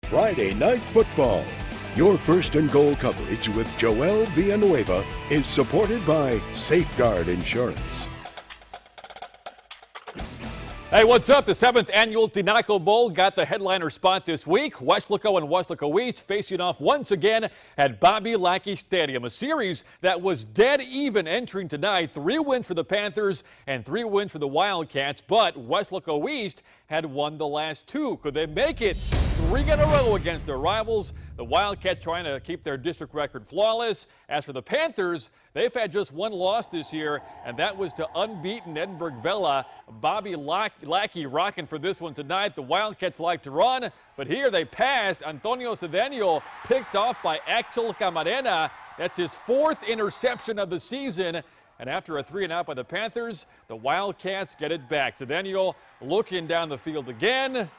Friday Night Football. Your first and goal coverage with Joel Villanueva is supported by Safeguard Insurance. Hey, what's up? The 7th annual Tinaco Bowl got the headliner spot this week. Weslaco and Weslaco East facing off once again at Bobby Lackey Stadium. A series that was dead even entering tonight. 3 wins for the Panthers and 3 wins for the Wildcats, but Weslaco East had won the last 2. Could they make it 3 in a row against their rivals? The Wildcats trying to keep their district record flawless. As for the Panthers, they've had just 1 loss this year, and that was to unbeaten Edinburgh Vela. Bobby Lackey rocking for this one tonight. The Wildcats like to run, but here they passed. Antonio Cedeno picked off by Axel Camarena. That's his 4th interception of the season. And after a 3-and-out by the Panthers, the Wildcats get it back. Cedeno looking down the field again,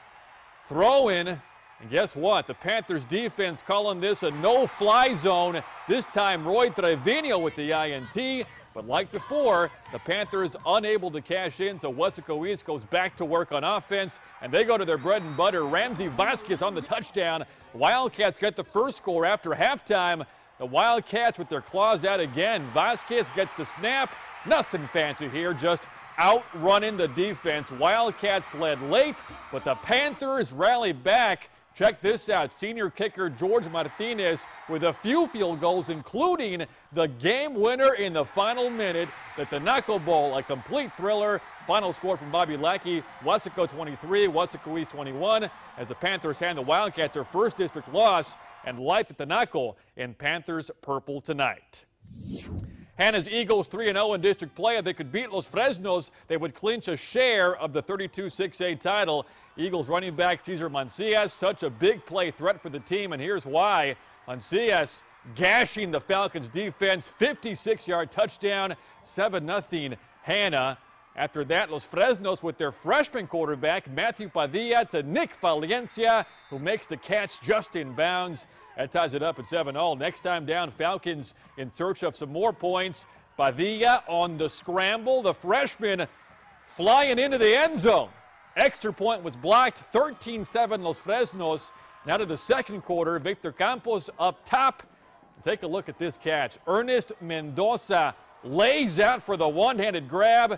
throwing. And guess what? The Panthers defense calling this a no-fly zone. This time Roy Trevino with the INT. But like before, the Panthers unable to cash in, so Weslaco East goes back to work on offense, and they go to their bread and butter. Ramsey Vasquez on the touchdown. Wildcats get the first score after halftime. The Wildcats with their claws out again. Vasquez gets the snap. Nothing fancy here, just outrunning the defense. Wildcats led late, but the Panthers rally back. Check this out. Senior kicker George Martinez with a few field goals, including the game winner in the final minute. The Tinaco Bowl, a complete thriller. Final score from Bobby Lackey, Weslaco 23, Weslaco East 21, as the Panthers hand the Wildcats their first district loss and light the Tinaco in Panthers purple tonight. Hannah's Eagles 3-0 in district play. If they could beat Los Fresnos, they would clinch a share of the 32-6A title. Eagles running back Cesar Mancias, such a big play threat for the team, and here's why. Mancias gashing the Falcons defense, 56-yard touchdown, 7-0 Hannah. After that, Los Fresnos with their freshman quarterback, Matthew Padilla, to Nick Valencia, who makes the catch just in bounds. That ties it up at 7-all. Next time down, Falcons in search of some more points. Padilla on the scramble. The freshman flying into the end zone. Extra point was blocked. 13-7 Los Fresnos. Now to the second quarter. Victor Campos up top. Take a look at this catch. Ernest Mendoza lays out for the one-handed grab.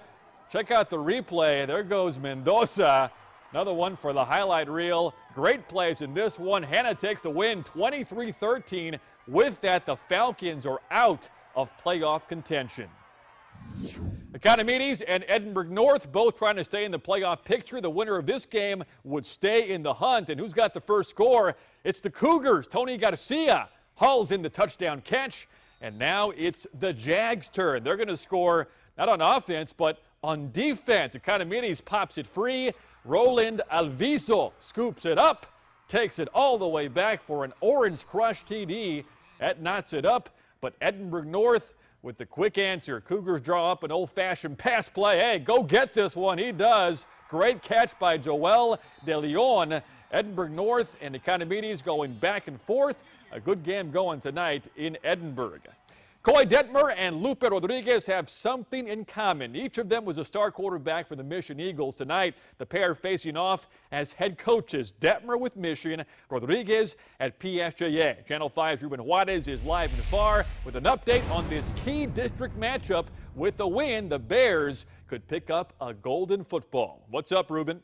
Check out the replay. There goes Mendoza. Another one for the highlight reel. Great plays in this one. Hannah takes the win 23-13. With that, the Falcons are out of playoff contention. Economides and Edinburgh North both trying to stay in the playoff picture. The winner of this game would stay in the hunt. And who's got the first score? It's the Cougars. Tony Garcia hauls in the touchdown catch. And now it's the Jags' turn. They're going to score not on offense, but on defense. Economides pops it free. Roland Alviso scoops it up, takes it all the way back for an Orange Crush TD. That knots it up, but Edinburgh North with the quick answer. Cougars draw up an old-fashioned pass play. Hey, go get this one. He does. Great catch by Joel De Leon. Edinburgh North and Economides going back and forth. A good game going tonight in Edinburgh. Coy Detmer and Lupe Rodriguez have something in common. Each of them was a star quarterback for the Mission Eagles. Tonight, the pair facing off as head coaches. Detmer with Mission, Rodriguez at PSJA. Channel 5's Ruben Juarez is live and far with an update on this key district matchup. With the win, the Bears could pick up a golden football. What's up, Ruben?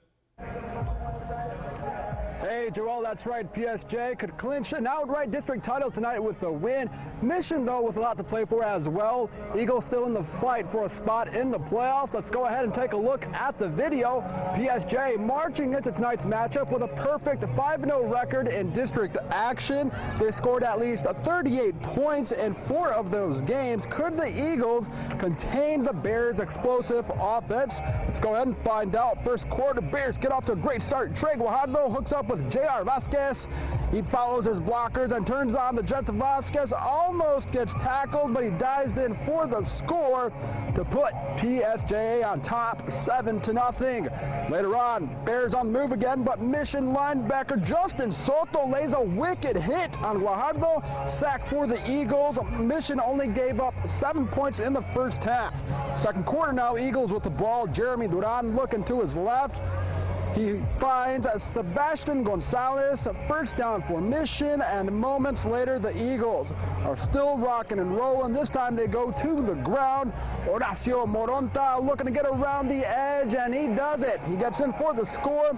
Hey, Joel, that's right. PSJ could clinch an outright district title tonight with a win. Mission, though, with a lot to play for as well. Eagles still in the fight for a spot in the playoffs. Let's go ahead and take a look at the video. PSJ marching into tonight's matchup with a perfect 5-0 record in district action. They scored at least 38 points in 4 of those games. Could the Eagles contain the Bears' explosive offense? Let's go ahead and find out. First quarter, Bears get off to a great start. Trey Guajardo hooks up with J.R. Vasquez. He follows his blockers and turns on the Jets. Vasquez almost gets tackled, but he dives in for the score to put PSJA on top 7-0. Later on, Bears on the move again, but Mission linebacker Justin Soto lays a wicked hit on Guajardo. Sack for the Eagles. Mission only gave up 7 points in the first half. Second quarter now, Eagles with the ball. Jeremy Duran looking to his left. He finds Sebastian Gonzalez, first down for Mission, and moments later the Eagles are still rocking and rolling. This time they go to the ground. Horacio Moronta looking to get around the edge, and he does it. He gets in for the score.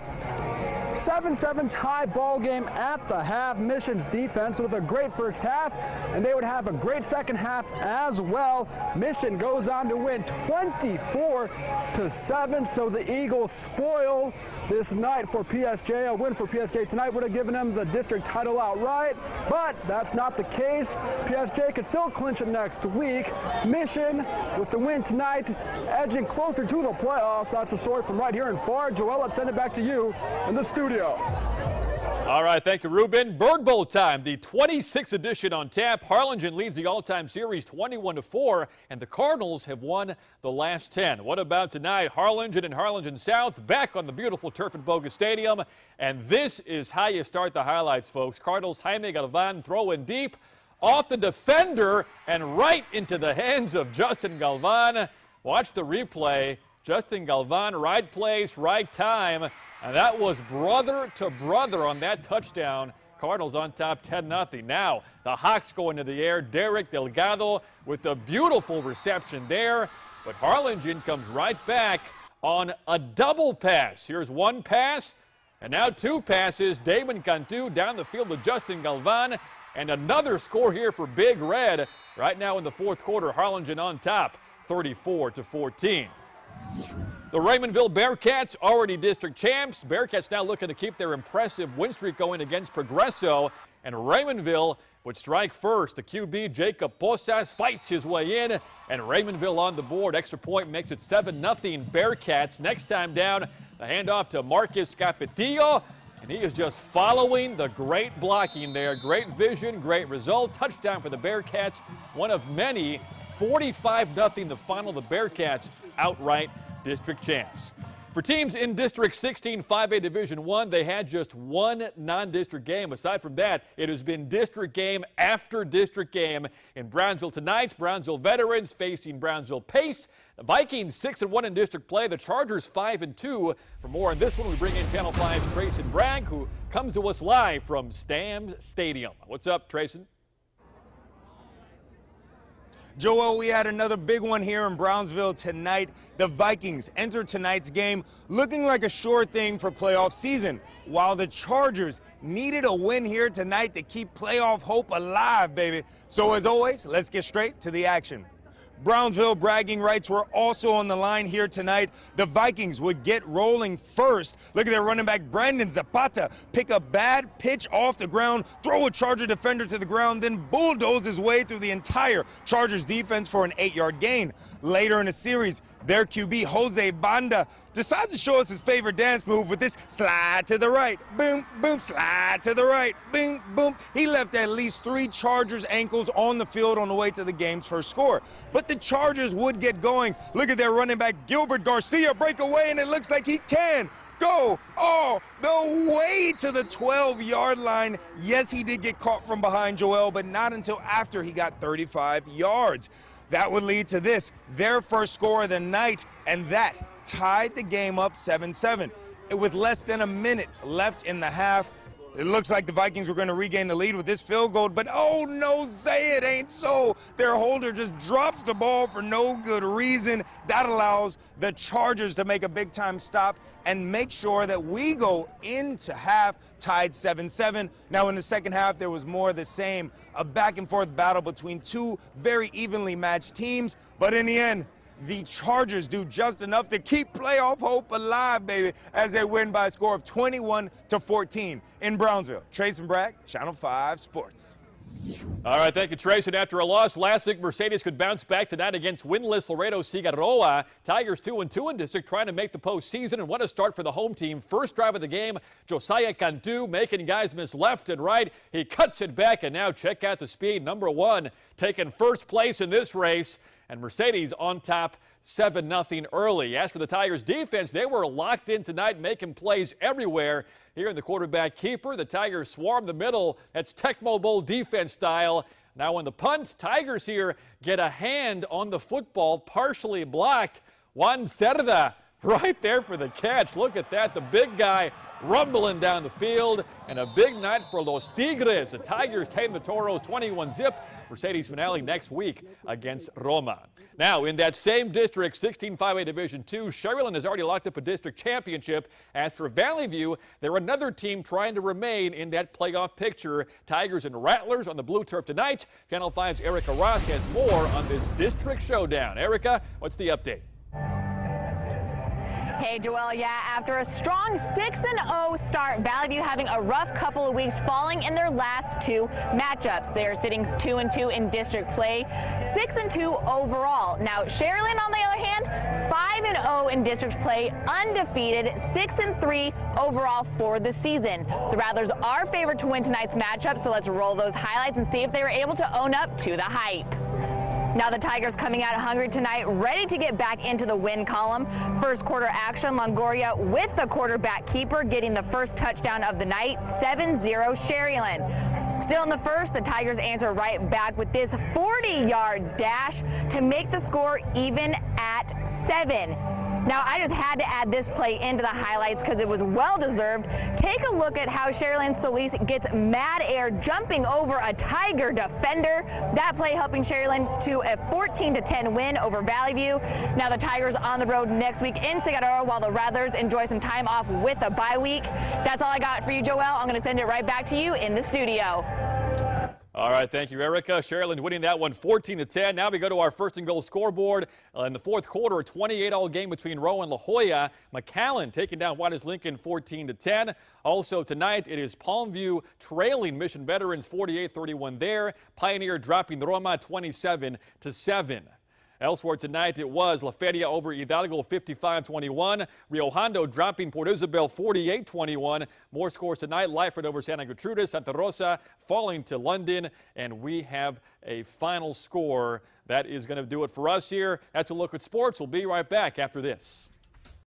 7-7 tie ball game at the half. Mission's defense with a great first half, and they would have a great second half as well. Mission goes on to win 24-7, so the Eagles spoil this night for PSJ. A win for PSJ tonight would have given them the district title outright, but that's not the case. PSJ could still clinch it next week. Mission, with the win tonight, edging closer to the playoffs. That's the story from right here in Far. Joel, let's send it back to you in the studio. All right, thank you, Ruben. Bird Bowl time, the 26th edition on tap. Harlingen leads the all-time series 21-4, and the Cardinals have won the last 10. What about tonight? Harlingen and Harlingen South back on the beautiful turf at Boga Stadium, and this is how you start the highlights, folks. Cardinals Jaime Galvan throwing deep off the defender and right into the hands of Justin Galvan. Watch the replay. Justin Galvan, right place, right time. And that was brother to brother on that touchdown. Cardinals on top 10-0. Now the Hawks go into the air. Derek Delgado with a beautiful reception there. But Harlingen comes right back on a double pass. Here's one pass, and now two passes. Damon Cantu down the field to Justin Galvan. And another score here for Big Red. Right now in the fourth quarter, Harlingen on top, 34-14. The Raymondville Bearcats, already district champs. Bearcats now looking to keep their impressive win streak going against Progresso. And Raymondville would strike first. The QB, Jacob Posas, fights his way in. And Raymondville on the board. Extra point makes it 7-0 Bearcats. Next time down, the handoff to Marcus Capetillo. And he is just following the great blocking there. Great vision, great result. Touchdown for the Bearcats. One of many. 45-0 the final. The Bearcats outright district champs. For teams in District 16 5A Division I, they had just one non-district game. Aside from that, it has been district game after district game. In Brownsville tonight, Brownsville Veterans facing Brownsville Pace. The Vikings 6-1 in district play. The Chargers 5-2. For more on this one, we bring in Channel 5's Trayson Bragg, who comes to us live from Stams Stadium. What's up, Trayson? Joel, we had another big one here in Brownsville tonight. The Vikings enter tonight's game looking like a sure thing for playoff season, while the Chargers needed a win here tonight to keep playoff hope alive, baby. So as always, let's get straight to the action. Brownsville bragging rights were also on the line here tonight. The Vikings would get rolling first. Look at their running back, Brandon Zapata, pick a bad pitch off the ground, throw a Charger defender to the ground, then bulldoze his way through the entire Chargers defense for an 8-yard gain. Later in the series, their QB, Jose Banda, decides to show us his favorite dance move with this slide to the right, boom, boom, slide to the right, boom, boom. He left at least 3 Chargers ankles on the field on the way to the game's first score. But the Chargers would get going. Look at their running back, Gilbert Garcia, break away, and it looks like he can go all the way to the 12-yard line. Yes, he did get caught from behind, Joel, but not until after he got 35 yards. That would lead to this, their first score of the night, and that tied the game up 7-7. With less than a minute left in the half, it looks like the Vikings were going to regain the lead with this field goal, but oh no, say it ain't so. Their holder just drops the ball for no good reason. That allows the Chargers to make a big-time stop and make sure that we go into half tied 7-7. Now in the second half, there was more of the same, a back-and-forth battle between two very evenly matched teams, but in the end, the Chargers do just enough to keep playoff hope alive, baby, as they win by a score of 21-14 in Brownsville. Trayson Bragg, Channel 5 Sports. All right, thank you, Trayson. After a loss last week, Mercedes could bounce back tonight against winless Laredo Cigarroa. Tigers 2-2 in district, trying to make the postseason, and what a start for the home team. First drive of the game, Josiah Cantu making guys miss left and right. He cuts it back, and now check out the speed. Number 1 taking first place in this race. And Mercedes on top 7-0 early. As for the Tigers defense, they were locked in tonight, making plays everywhere. Here in the quarterback keeper, the Tigers swarm the middle. That's Tecmo Bowl defense style. Now on the punt, Tigers here get a hand on the football, partially blocked. Juan Cerda Right there for the catch. Look at that. The big guy rumbling down the field. And a big night for Los Tigres. The Tigers tame the Toros 21-zip. Mercedes finale next week against Roma. Now, in that same district, 16-5A Division II, Sharyland has already locked up a district championship. As for Valley View, they're another team trying to remain in that playoff picture. Tigers and Rattlers on the blue turf tonight. Channel 5's Erica Ross has more on this district showdown. Erica, what's the update? Hey, Joel, yeah, after a strong 6-0 start, Valley View having a rough couple of weeks, falling in their last two matchups. They're sitting 2-2 in district play, 6-2 overall. Now, Sharyland, on the other hand, 5-0 in district play, undefeated, 6-3 overall for the season. The Rattlers are favored to win tonight's matchup, so let's roll those highlights and see if they were able to own up to the hype. Now the Tigers coming out hungry tonight, ready to get back into the win column. First quarter action, Longoria with the quarterback keeper getting the first touchdown of the night, 7-0 Sharyland. Still in the first, the Tigers answer right back with this 40-yard dash to make the score even at 7. Now, I just had to add this play into the highlights because it was well-deserved. Take a look at how Sharyland Solis gets mad air jumping over a Tiger defender. That play helping Sharyland to a 14-10 win over Valley View. Now the Tigers on the road next week in Cigarro while the Rattlers enjoy some time off with a bye week. That's all I got for you, Joel. I'm going to send it right back to you in the studio. All right, thank you, Erica. Sharyland winning that one 14-10. Now we go to our first and goal scoreboard. In the fourth quarter, a 28-all game between Rowe and La Jolla. McAllen taking down Juárez Lincoln 14-10. Also tonight, it is Palmview trailing Mission Veterans 48-31 there. Pioneer dropping the Roma 27-7. Elsewhere tonight, it was La Feria over Hidalgo 55-21. Rio Hondo dropping Port Isabel 48-21. More scores tonight. Lyford over Santa Gertrudis. Santa Rosa falling to London. And we have a final score. That is going to do it for us here. That's a look at sports. We'll be right back after this.